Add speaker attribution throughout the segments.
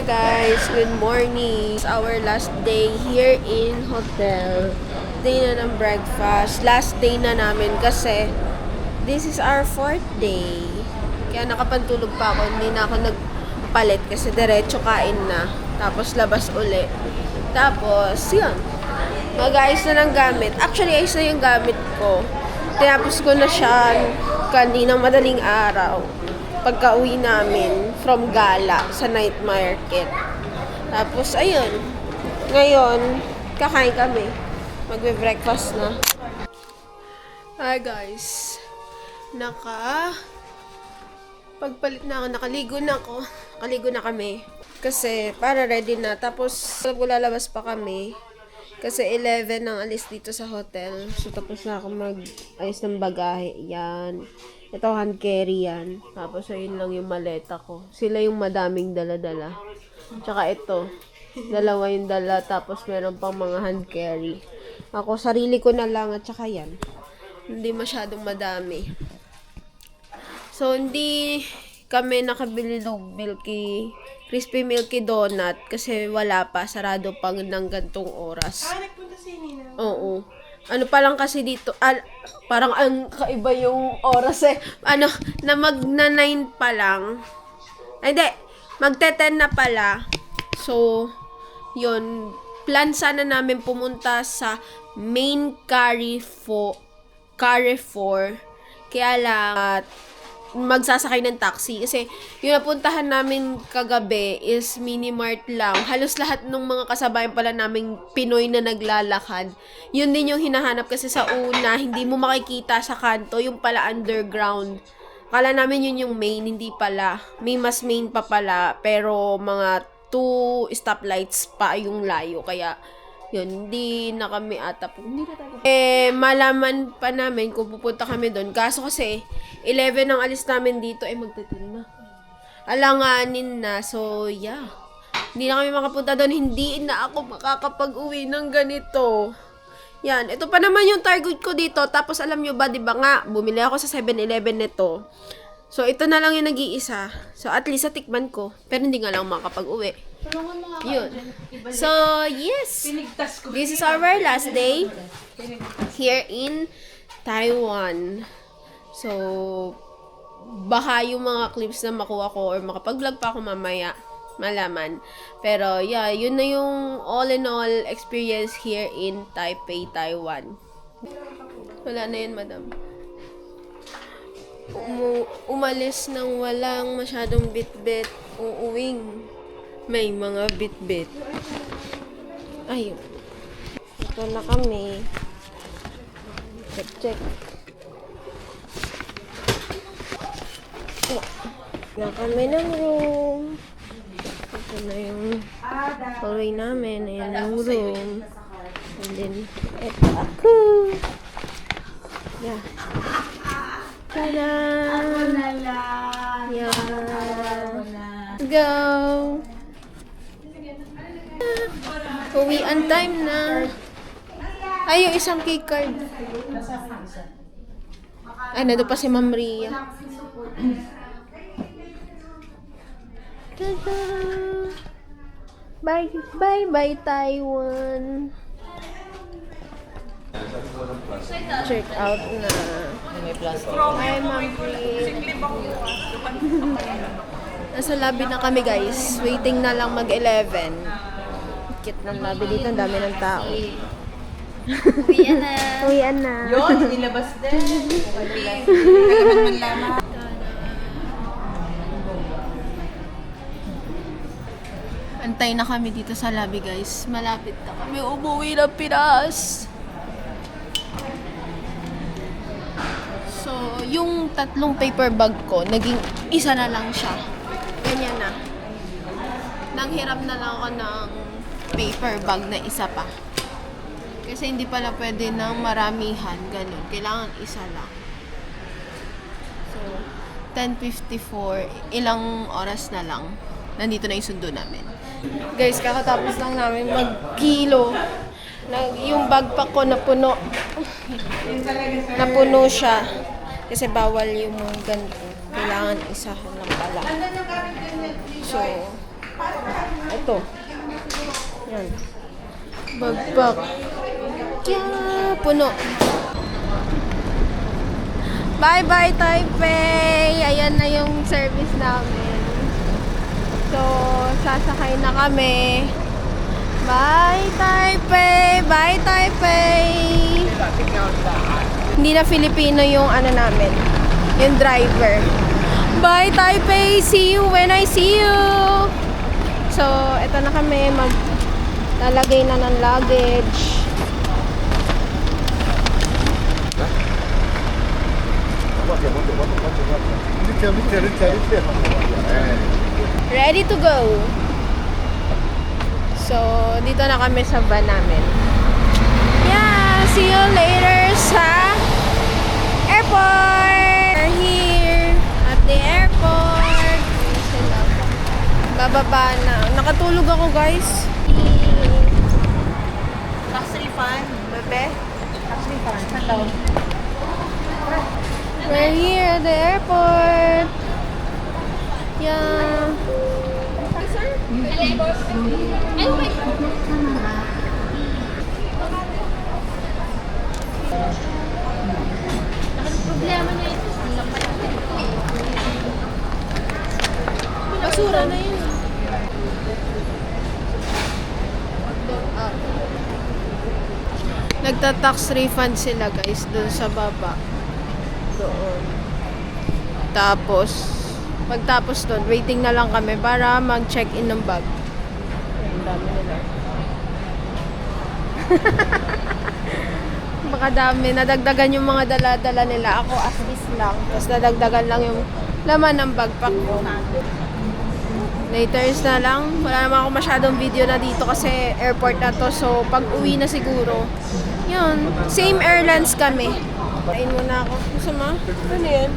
Speaker 1: Hi guys, good morning. It's our last day here in hotel. Day na ng breakfast. Last day na namin kasi this is our 4th day. Kaya nakapantulog pa ako. Hindi na ako nagpalit kasi diretso kain na. Tapos labas uli. Tapos, yun. Mag-ayos na ng gamit. Actually, ayos na yung gamit ko. Tinapos ko na siya kaninang madaling araw. Pagka-uwi namin from gala sa night market. Tapos, ayun. Ngayon, kakain kami. Magbe-breakfast na. Hi, guys. Pagpalit na ako. Nakaligo na kami. Kasi, para ready na. Tapos, lalabas pa kami. Kasi 11 ang alis dito sa hotel. So, tapos na ako mag-ayos ng bagahe. Yan. Ito, hand carry yan. Tapos, ayun lang yung maleta ko. Sila yung madaming dala-dala. Tsaka ito. Dalawa yung dala. Tapos, meron pang mga hand carry. Ako, sarili ko na lang. At tsaka yan. Hindi masyadong madami. So, hindi kami nakabili ng crispy milky donut. Kasi wala pa. Sarado pang ng gantong oras.
Speaker 2: Nagpunta si Nina.
Speaker 1: Oo. Ano pa lang kasi dito, parang ang kaiba yung oras eh. Na magna 9 pa lang. Ay, hindi. Magte-10 na pala. So, yun. Plan sana namin pumunta sa main Carrefour. Kaya lang, magsasakay ng taxi. Kasi, yung napuntahan namin kagabi is Minimart lang. Halos lahat ng mga kasabayan pala naming Pinoy na naglalakad. Yun din yung hinahanap kasi sa una, hindi mo makikita sa kanto, yung pala underground. Kala namin yun yung main, hindi pala. May mas main pa pala, pero mga 2 stoplights pa yung layo. Kaya, yun, hindi na kami hindi na tayo. Malaman pa namin kung pupunta kami doon. Kaso kasi, 11 ang alis namin dito, magtitin na. Alanganin na. So, yeah. Hindi na kami makapunta doon. Hindi na ako makakapag-uwi ng ganito. Yan. Ito pa naman yung target ko dito. Tapos, alam nyo ba, diba nga, bumili ako sa 7-Eleven nito. So, ito na lang yung nag-iisa. So, at least, tikman ko. Pero hindi nga lang makapag-uwi. Yun. So, yes. This is our last day here in Taiwan. So, baka yung mga clips na makuha ko or makapag-vlog pa ako mamaya, malaman. Pero, yeah, yun na yung all in all experience here in Taipei, Taiwan. Wala na yun, madam. Umalis nang walang masyadong bit-bit. Uuwing may mga bit-bit. Ayun. Ito na kami. Check. Na kami ng room. Ito na yung hallway namin. Ayan yung room. And then, ito ako. Yeah. Tada!
Speaker 2: Ako na lang.
Speaker 1: Yeah. Go! Uwian time na. Ay, yung isang key card. Ay, nado pa si Ma'am Ria. Tada! Bye, Taiwan. Check out na. Hi, Ma'am Ria. Nasa lobby na kami, guys. Waiting na lang mag-11. Kit ng lobby dito. Ang dami ng tao. Uwian na.
Speaker 2: Yun, nilabas din. Kailangan lamang.
Speaker 1: Antay na kami dito sa lobby, guys. Malapit na kami umuwi ng Pinas. So, yung 3 paper bag ko, naging isa na lang siya. Ganyan na. Nanghiram na lang ako ng paper bag na isa pa. Kasi hindi pala pwede ng maramihan. Ganun. Kailangan isa lang. So, 10:54. Ilang oras na lang. Nandito na yung sundo namin. Guys, kakatapos lang namin mag-kilo. Yung backpack ko napuno. Napuno siya. Kasi bawal yung mga ganito. Kailangan isa lang pala. So, ito. Yan. Bagbag. Yeah, puno. Bye-bye, Taipei! Ayan na yung service namin. So, sasakay na kami. Bye, Taipei! Bye, Taipei! Hindi na Filipino yung ano namin. Yung driver. Bye, Taipei! See you when I see you! So, eto na kami. Lalagay na ng luggage. Ready to go. So, dito na kami sa van namin. Yeah, see you later sa airport. We're here at the airport. Ayun sila. Bababa na. Nakatulog ako, guys.
Speaker 2: Tax refund, bebe. Tax refund. Hello.
Speaker 1: We're here at the airport. Yeah. Basura na yun. Nagta-tax refund sila, guys, doon sa baba. Doon. Tapos, pagtapos doon, waiting na lang kami para mag-check-in ng bag. Ang dami nila. Baka dami. Nadagdagan yung mga dala-dala nila. Ako, as is lang. Tapos nadagdagan lang yung laman ng backpack ko. Laters na lang. Wala naman ako masyadong video na dito kasi airport na to. So, pag uwi na siguro, yun. Same airlines kami. Kain muna ako. Gusto mo? Ano yan?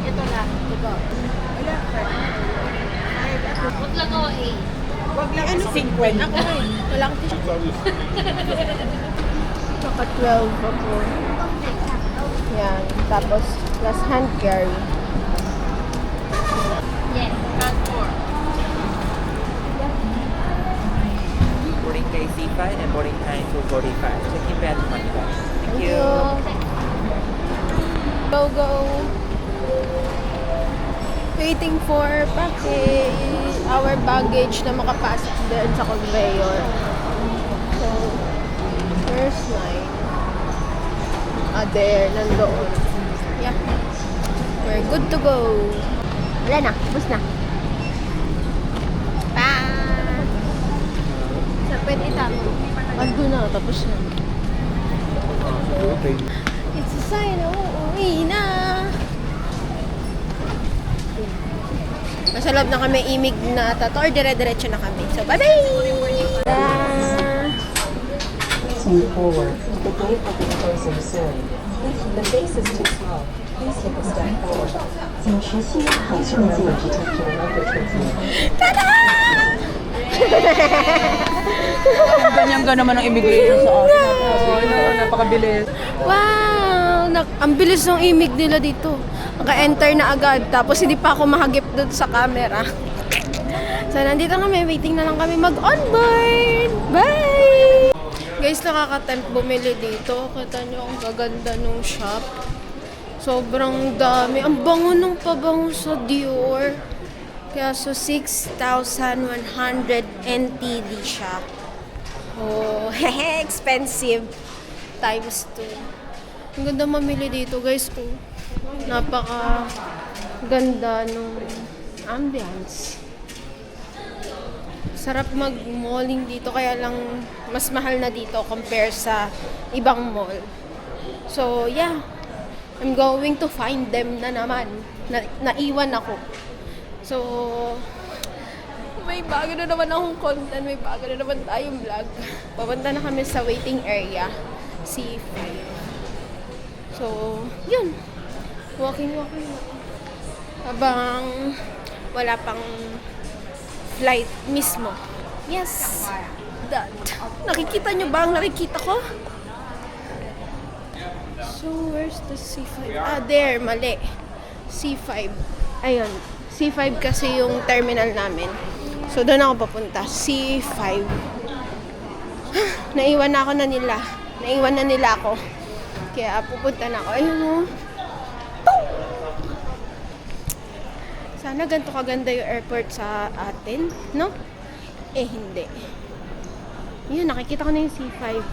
Speaker 2: Ito na. Ito.
Speaker 3: Huwag lang ako eh.
Speaker 2: Wag lang ano? 50. Ako rin.
Speaker 1: Wala akong tissue. Naka 12 ako. Yan. Tapos, plus hand carry.
Speaker 3: Yes.
Speaker 4: Boarding day C5 and boarding time 2:45. Checking back money box. Thank you.
Speaker 1: Go, go. Waiting for package. Our baggage na makapasok din sa conveyor. So, where's mine? There. Nandoon. Yeah. We're good to go. Wala na. Bus na. Pa! Sa pwede tamo. Ando na. Tapos na. It's a sign na uuwi na. Nasa loob na kami imig na tato or dire-diretso na kami. So, bye-bye!
Speaker 5: Move forward. The gate will be closing soon. If the face is too small, please take a step forward. 请持续保持自我支撑住那个车子。
Speaker 2: Ganyan ka naman ang immigration sa atin. Napakabilis.
Speaker 1: Wow! Ang bilis ng imig nila dito. Naka-enter na agad. Tapos hindi pa ako mahagip doon sa camera. So, nandito kami. Waiting na lang kami mag-onboard. Bye! Guys, nakaka-tempt bumili dito. Kita nyo, ang gaganda nung shop. Sobrang dami. Ang bango nung pabango sa Dior. Kaya so 6,100 NTD siya. Oh, hehe, expensive. Times 2. Ang ganda mamili dito, guys. Oh, napaka ganda nung ambience. Sarap mag-malling dito, kaya lang mas mahal na dito compare sa ibang mall. So, yeah. I'm going to find them na naman. Naiwan ako. So, may bago na naman akong content. May bago na naman tayong vlog. Papunta na kami sa waiting area. C5. So, yun. Walking. Habang wala pang flight mismo. Yes. That. Nakikita nyo ba ang nakikita ko? So, where's the C5? Ah, there. Mali. C5. Ayun. C5 kasi yung terminal namin. So, doon ako papunta. C5. Naiwan na ako na nila. Naiwan na nila ako. Kaya pupunta na ako. Ayun o. Sana ganito kaganda yung airport sa atin, no? Eh, hindi. Yun, nakikita ko na yung C5.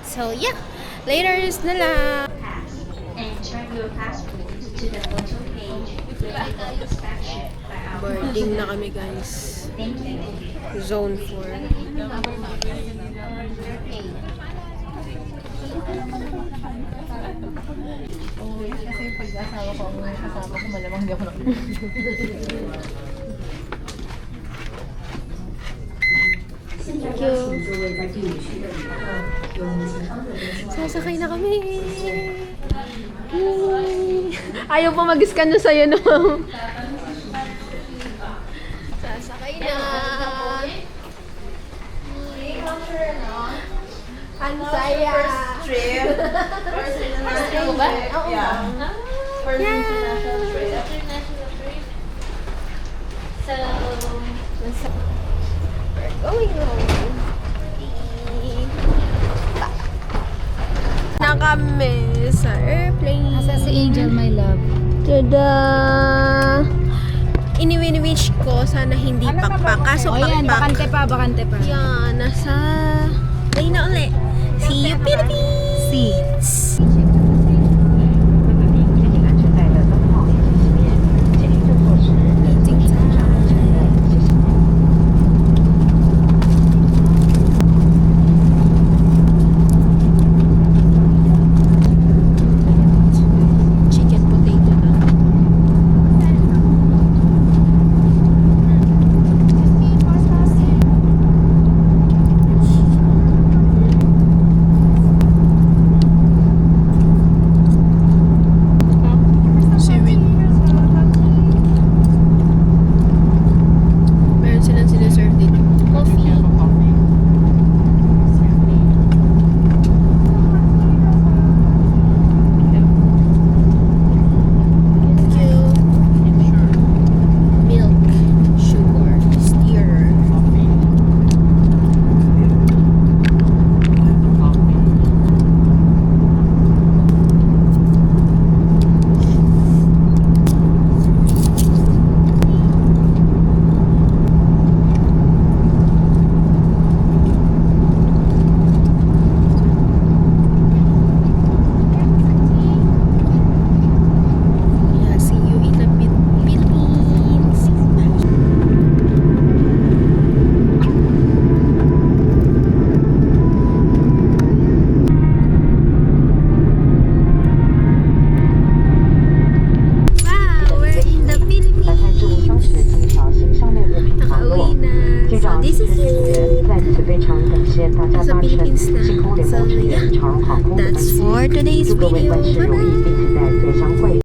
Speaker 1: So, yeah. Laters na lang.
Speaker 3: And turn your passport to the photo page with the inspection by our
Speaker 1: Boarding na kami, guys.
Speaker 3: Thank you.
Speaker 1: Zone 4.
Speaker 2: Kasi pag asawa ko, ang kasama ko, malamang hindi ako
Speaker 1: Thank you. Sasakay na kami. Ayaw pa mag-scan na sa'yo, no? Sasakay na. Ang saya.
Speaker 3: First international trip.
Speaker 1: Yeah.
Speaker 3: First international trip. So,
Speaker 1: We're going home. Na kami sa airplane.
Speaker 6: Asa si Angel, my love?
Speaker 1: Tada! Ini-wish ko sana hindi pakpak. Kaso
Speaker 6: O yan, bakante
Speaker 1: pakpak.
Speaker 6: pa, bakante pa.
Speaker 1: Yan, nasa... Tayo na ulit. See you, Philippines!
Speaker 6: Seats.
Speaker 5: 那个并系紧安全带的灯号以及纸面，请您做错时，请系上安全带，谢谢。
Speaker 1: Chicken potato na. Seaweed. Meron silang sinaserve dito. Coffee. Thank you. Milk, sugar, stirrer. Yeah, see you in the Philippines. Wow, we're in the
Speaker 5: 打开置物箱时，
Speaker 1: Philippines.
Speaker 5: 请小心上面物品滑落。
Speaker 1: Nakauwi na.
Speaker 5: 机
Speaker 1: So
Speaker 5: 长、
Speaker 1: this
Speaker 5: 机
Speaker 1: is
Speaker 5: 师组员在此非常感谢大家
Speaker 1: Nasa
Speaker 5: 搭乘
Speaker 1: Philippines na.
Speaker 5: 星空联盟
Speaker 1: So
Speaker 5: 成
Speaker 1: yeah,
Speaker 5: 员长荣航空的班
Speaker 1: that's
Speaker 5: 机。
Speaker 1: for today's
Speaker 5: 祝各位
Speaker 1: video.
Speaker 5: 万事如意，
Speaker 1: Bye-bye.
Speaker 5: 并且在再相会。